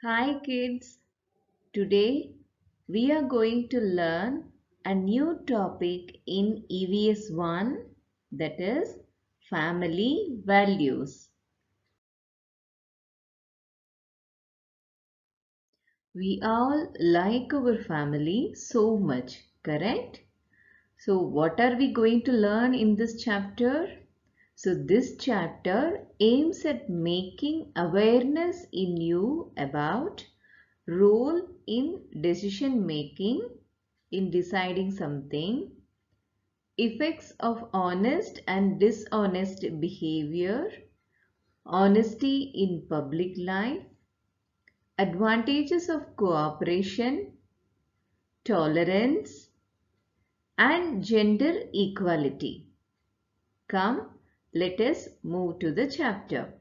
Hi kids, today we are going to learn a new topic in EVS-1, that is family values. We all like our family so much, correct? So what are we going to learn in this chapter? So this chapter aims at making awareness in you about role in decision making, in deciding something, effects of honest and dishonest behavior, honesty in public life, advantages of cooperation, tolerance, and gender equality. Come, let us move to the chapter.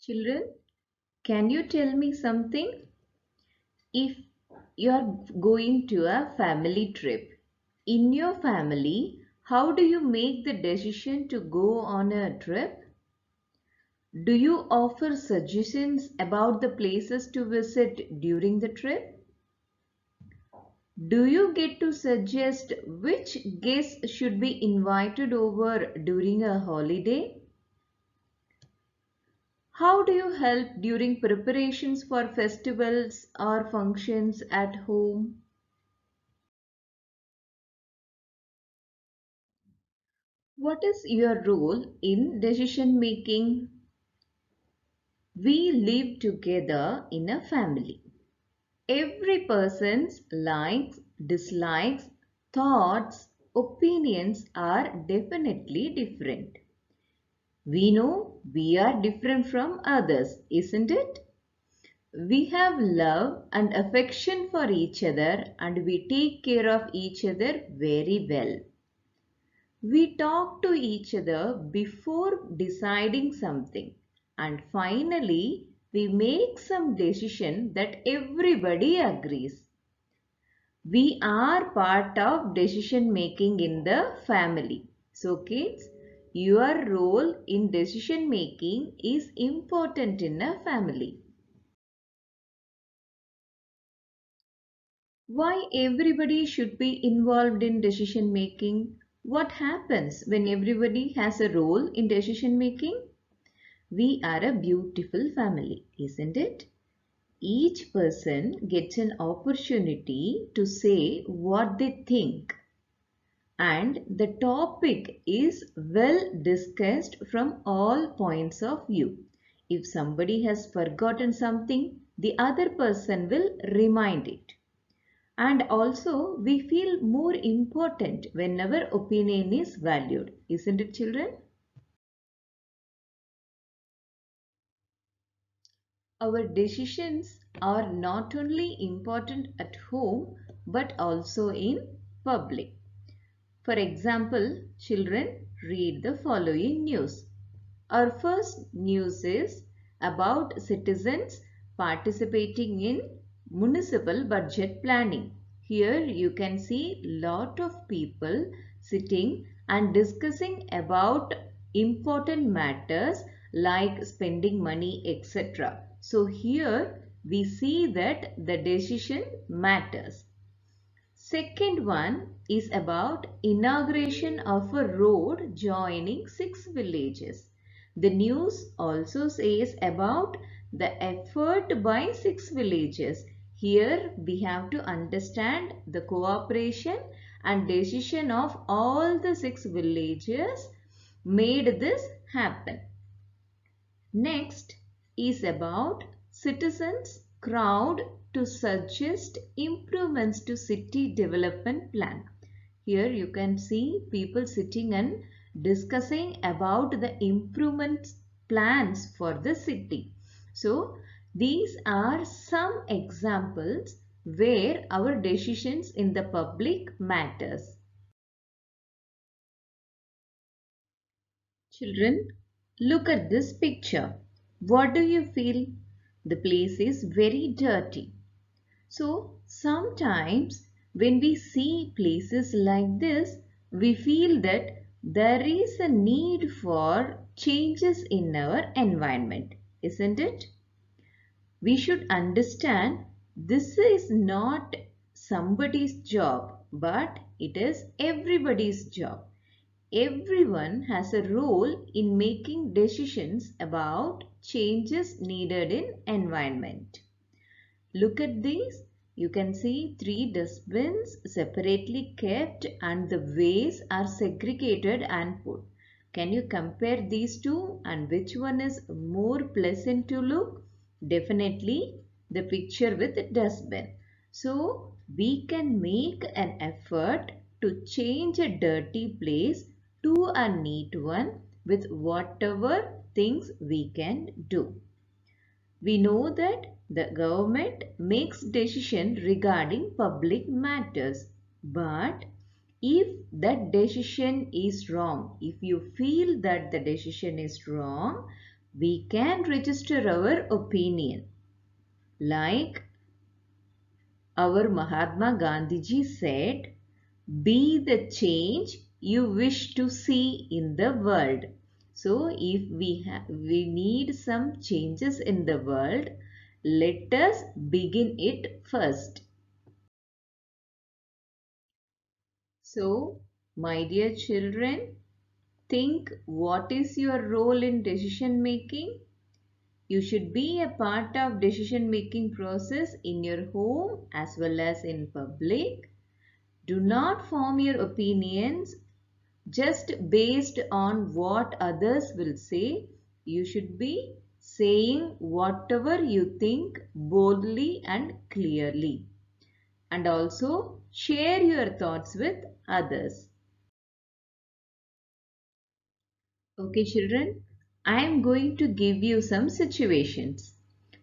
Children, can you tell me something? If you are going to a family trip, in your family, how do you make the decision to go on a trip? Do you offer suggestions about the places to visit during the trip? Do you get to suggest which guests should be invited over during a holiday? How do you help during preparations for festivals or functions at home? What is your role in decision making? We live together in a family. Every person's likes, dislikes, thoughts, opinions are definitely different. We know we are different from others, isn't it? We have love and affection for each other and we take care of each other very well. We talk to each other before deciding something, and finally we make some decision that everybody agrees. We are part of decision making in the family. So kids, your role in decision making is important in a family. Why everybody should be involved in decision making? What happens when everybody has a role in decision making? We are a beautiful family, isn't it? Each person gets an opportunity to say what they think, and the topic is well discussed from all points of view. If somebody has forgotten something, the other person will remind it. And also, we feel more important when our opinion is valued, isn't it, children? Our decisions are not only important at home but also in public. For example, children, read the following news. Our first news is about citizens participating in municipal budget planning. Here you can see lot of people sitting and discussing about important matters like spending money, etc. So here we see that the decision matters. Second one is about inauguration of a road joining 6 villages. The news also says about the effort by 6 villages. Here we have to understand the cooperation and decision of all the 6 villages made this happen. Next is about citizens crowd to suggest improvements to city development plan. Here you can see people sitting and discussing about the improvement plans for the city. So these are some examples where our decisions in the public matters. Children, look at this picture. What do you feel? The place is very dirty. So sometimes when we see places like this, we feel that there is a need for changes in our environment, isn't it? We should understand this is not somebody's job, but it is everybody's job. Everyone has a role in making decisions about changes needed in environment. Look at these. You can see 3 dustbins separately kept and the waste are segregated and put. Can you compare these two and which one is more pleasant to look? Definitely the picture with the dustbin. So we can make an effort to change a dirty place to a neat one with whatever things we can do. We know that the government makes decisions regarding public matters. But if that decision is wrong, if you feel that the decision is wrong, we can register our opinion. Like our Mahatma Gandhiji said, be the change you wish to see in the world. So if we need some changes in the world, let us begin it first. So, my dear children, think what is your role in decision making? You should be a part of decision making process in your home as well as in public. Do not form your opinions just based on what others will say. You should be saying whatever you think boldly and clearly. And also share your thoughts with others. Okay, children, I am going to give you some situations.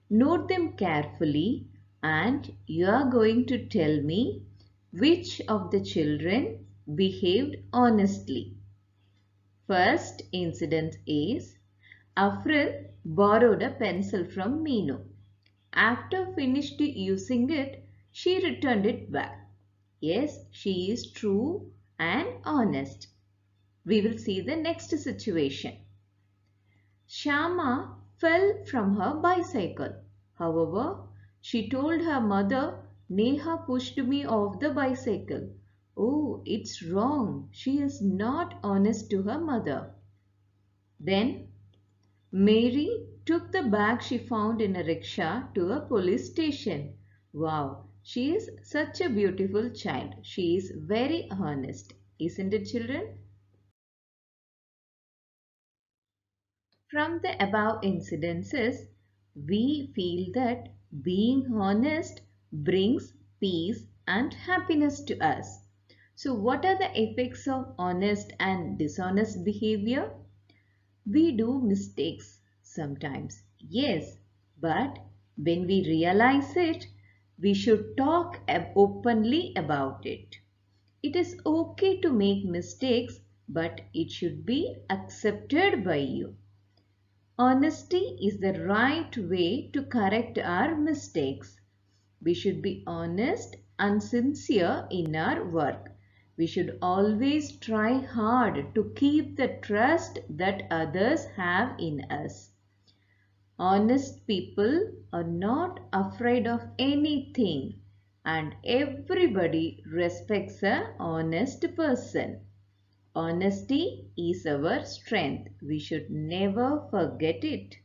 Note them carefully and you are going to tell me which of the children behaved honestly. First incident is Afrin borrowed a pencil from Meenu. After finished using it, she returned it back. Yes, she is true and honest. We will see the next situation. Shama fell from her bicycle. However, she told her mother, Neha pushed me off the bicycle. Oh, it's wrong. She is not honest to her mother. Then Mary took the bag she found in a rickshaw to a police station. Wow, she is such a beautiful child. She is very honest. Isn't it, children? From the above incidences, we feel that being honest brings peace and happiness to us. So what are the effects of honest and dishonest behavior? We do mistakes sometimes, yes, but when we realize it, we should talk openly about it. It is okay to make mistakes, but it should be accepted by you. Honesty is the right way to correct our mistakes. We should be honest and sincere in our work. We should always try hard to keep the trust that others have in us. Honest people are not afraid of anything and everybody respects an honest person. Honesty is our strength. We should never forget it.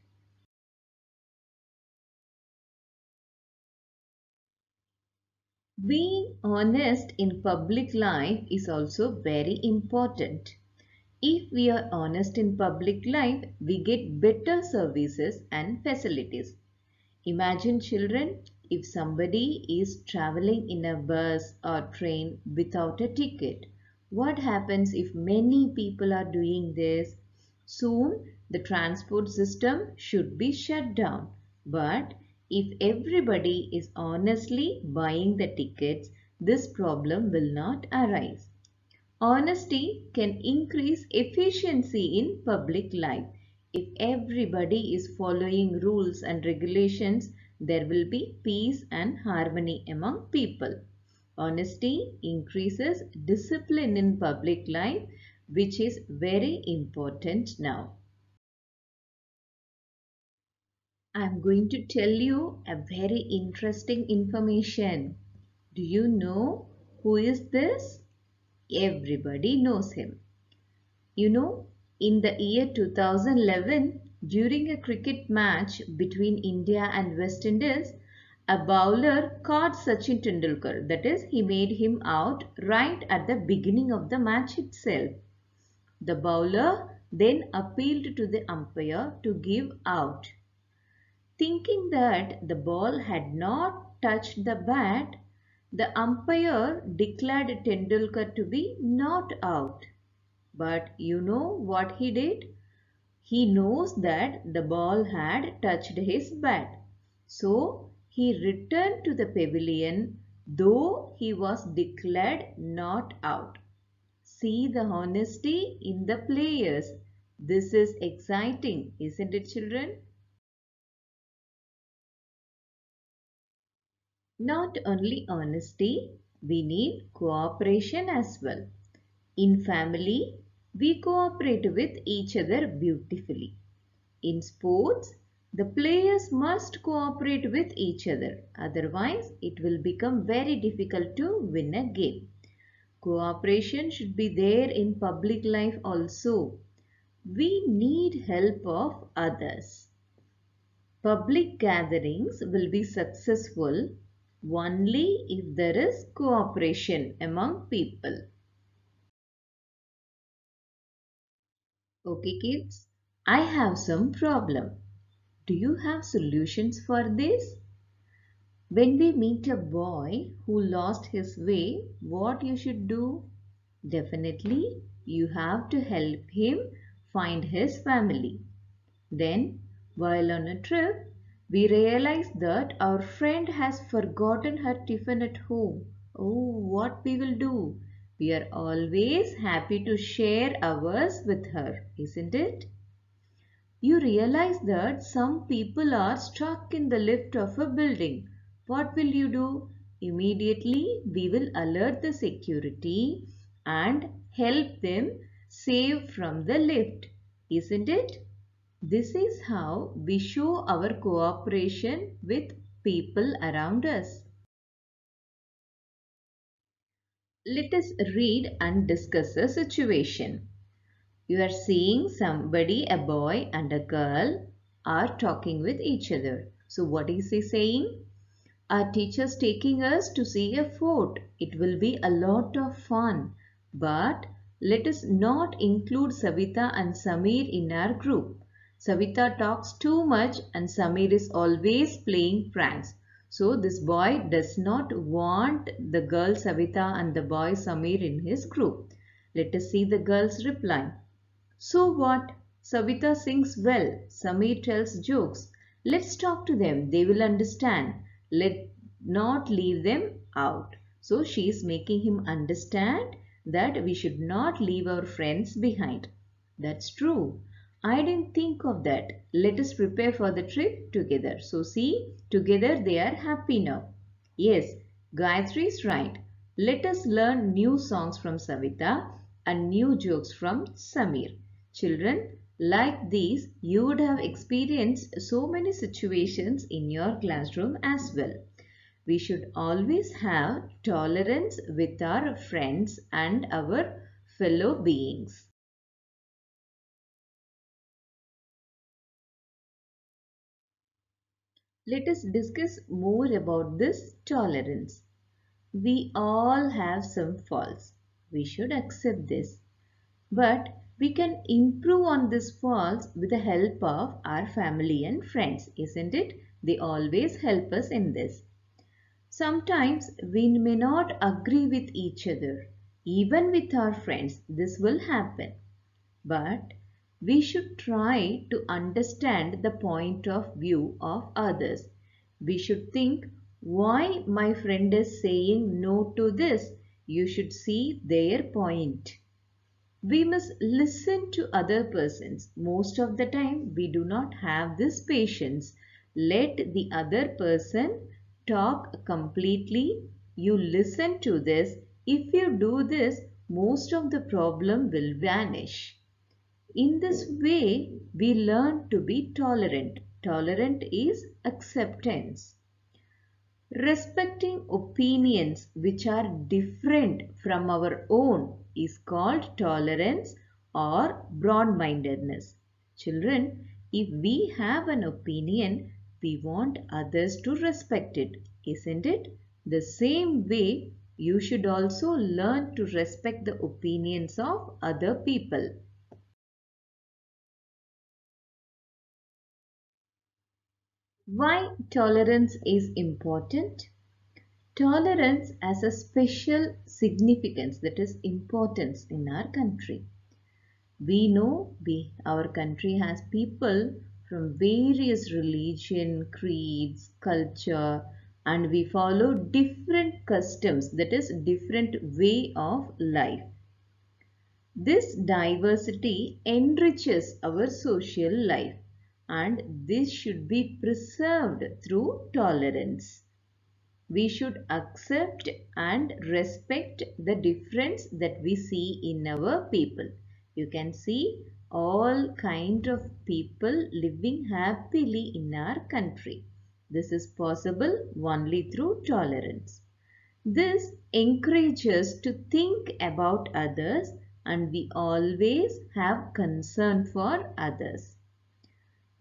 Being honest in public life is also very important. If we are honest in public life, we get better services and facilities. Imagine children, if somebody is traveling in a bus or train without a ticket. What happens if many people are doing this? Soon the transport system should be shut down. But if everybody is honestly buying the tickets, this problem will not arise. Honesty can increase efficiency in public life. If everybody is following rules and regulations, there will be peace and harmony among people. Honesty increases discipline in public life. which is very important now. I am going to tell you a very interesting information. Do you know who is this? Everybody knows him. You know, in the year 2011, during a cricket match between India and West Indies, a bowler caught Sachin Tendulkar. That is, he made him out right at the beginning of the match itself. The bowler then appealed to the umpire to give out. Thinking that the ball had not touched the bat, the umpire declared Tendulkar to be not out. But you know what he did? He knows that the ball had touched his bat. So he returned to the pavilion though he was declared not out. See the honesty in the players. This is exciting, isn't it, children? Not only honesty, we need cooperation as well. In family, we cooperate with each other beautifully. In sports, the players must cooperate with each other. Otherwise, it will become very difficult to win a game. Cooperation should be there in public life also. We need help of others. Public gatherings will be successful only if there is cooperation among people. Okay kids, I have some problem. Do you have solutions for this? When we meet a boy who lost his way, what you should do? Definitely, you have to help him find his family. Then, while on a trip, we realize that our friend has forgotten her tiffin at home. Oh, what we will do? We are always happy to share ours with her, isn't it? You realize that some people are stuck in the lift of a building. What will you do? Immediately, we will alert the security and help them save from the lift, isn't it? This is how we show our cooperation with people around us. Let us read and discuss a situation. You are seeing somebody, a boy and a girl, are talking with each other. So what is he saying? Our teacher's taking us to see a fort. It will be a lot of fun. But let us not include Savita and Samir in our group. Savita talks too much and Samir is always playing pranks. So this boy does not want the girl Savita and the boy Samir in his group. Let us see the girl's reply. So what? Savita sings well. Samir tells jokes. Let's talk to them. They will understand. Let not leave them out. So she is making him understand that we should not leave our friends behind. That's true. I didn't think of that. Let us prepare for the trip together. So see, together they are happy now. Yes, Gayatri is right. Let us learn new songs from Savita and new jokes from Samir. Children, like these, you would have experienced so many situations in your classroom as well. We should always have tolerance with our friends and our fellow beings. Let us discuss more about this tolerance. We all have some faults. We should accept this. But we can improve on these faults with the help of our family and friends, isn't it? They always help us in this. Sometimes we may not agree with each other. Even with our friends, this will happen. But we should try to understand the point of view of others. We should think, why my friend is saying no to this? You should see their point. We must listen to other persons. Most of the time we do not have this patience. Let the other person talk completely. You listen to this. If you do this, most of the problem will vanish. In this way, we learn to be tolerant. Tolerant is acceptance. Respecting opinions which are different from our own is called tolerance or broad-mindedness. Children, if we have an opinion, we want others to respect it, isn't it? The same way, you should also learn to respect the opinions of other people. Why tolerance is important? Tolerance has a special significance, that is importance in our country. We know our country has people from various religion, creeds, culture, and we follow different customs, that is different way of life. This diversity enriches our social life and this should be preserved through tolerance. We should accept and respect the difference that we see in our people. You can see all kind of people living happily in our country. This is possible only through tolerance. This encourages to think about others and we always have concern for others.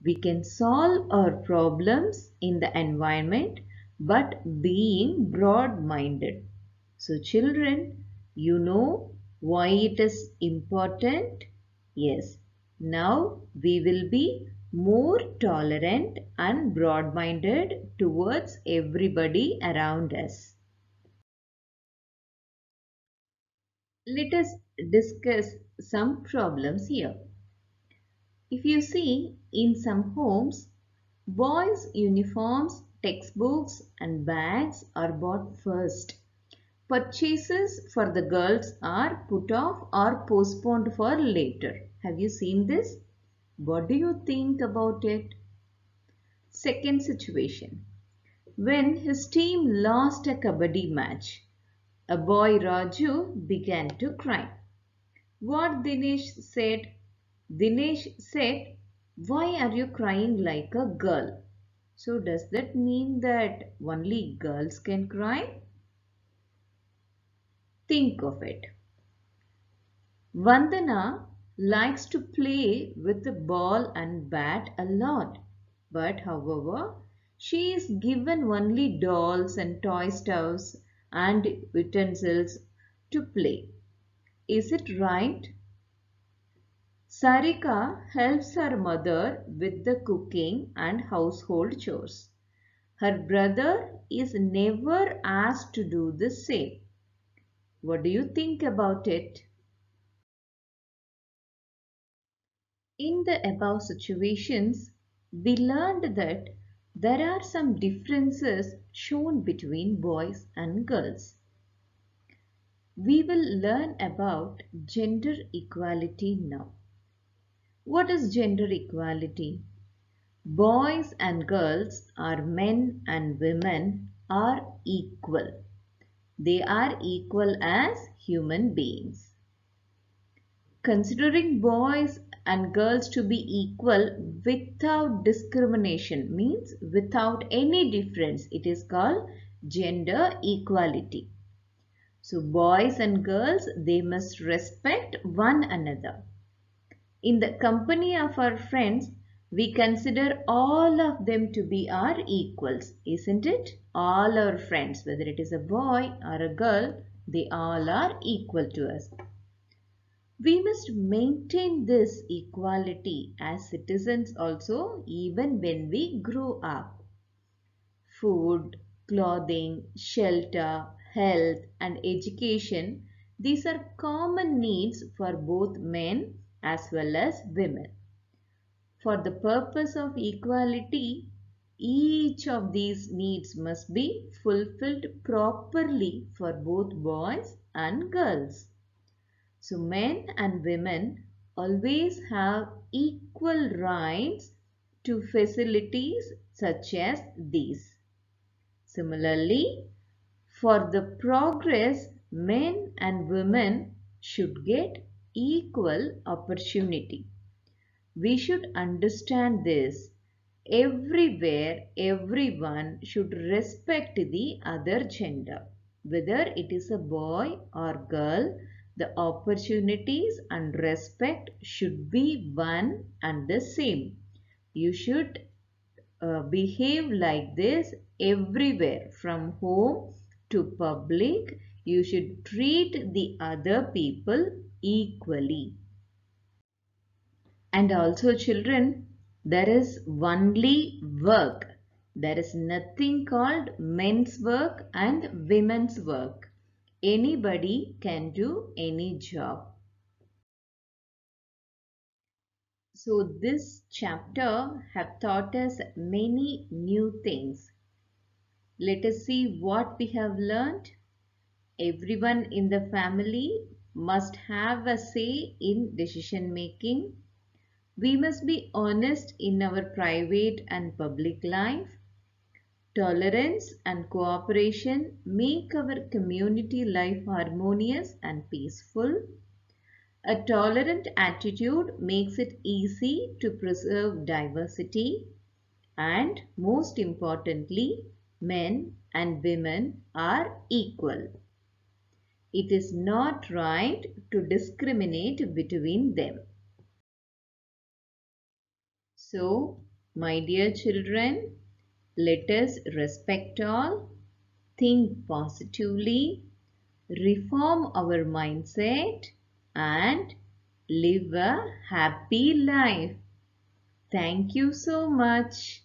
We can solve our problems in the environment but being broad-minded. So children, you know why it is important? Yes. Now we will be more tolerant and broad-minded towards everybody around us. Let us discuss some problems here. If you see in some homes, boys' uniforms, textbooks and bags are bought first. Purchases for the girls are put off or postponed for later. Have you seen this? What do you think about it? Second situation. When his team lost a kabaddi match, a boy Raju began to cry. What Dinesh said? Dinesh said, "Why are you crying like a girl?" So does that mean that only girls can cry? Think of it. Vandana likes to play with the ball and bat a lot. But however, she is given only dolls and toy stuffs and utensils to play. Is it right? Sarika helps her mother with the cooking and household chores. Her brother is never asked to do the same. What do you think about it? In the above situations, we learned that there are some differences shown between boys and girls. We will learn about gender equality now. What is gender equality? Boys and girls or men and women are equal. They are equal as human beings. Considering boys and girls to be equal without discrimination means without any difference, it is called gender equality. So boys and girls, they must respect one another. In the company of our friends, we consider all of them to be our equals, isn't it? All our friends, whether it is a boy or a girl, they all are equal to us. We must maintain this equality as citizens also even when we grow up. Food, clothing, shelter, health and education, these are common needs for both men as well as women. For the purpose of equality, each of these needs must be fulfilled properly for both boys and girls. So men and women always have equal rights to facilities such as these. Similarly, for the progress, men and women should get equal opportunity. We should understand this. Everywhere, everyone should respect the other gender. Whether it is a boy or girl, the opportunities and respect should be one and the same. You should behave like this everywhere, from home to public. You should treat the other people equally. And also children, there is only work. There is nothing called men's work and women's work. Anybody can do any job. So this chapter have taught us many new things. Let us see what we have learned. Everyone in the family must have a say in decision making. We must be honest in our private and public life. Tolerance and cooperation make our community life harmonious and peaceful. A tolerant attitude makes it easy to preserve diversity. And most importantly, men and women are equal. It is not right to discriminate between them. So, my dear children, let us respect all, think positively, reform our mindset, and live a happy life. Thank you so much.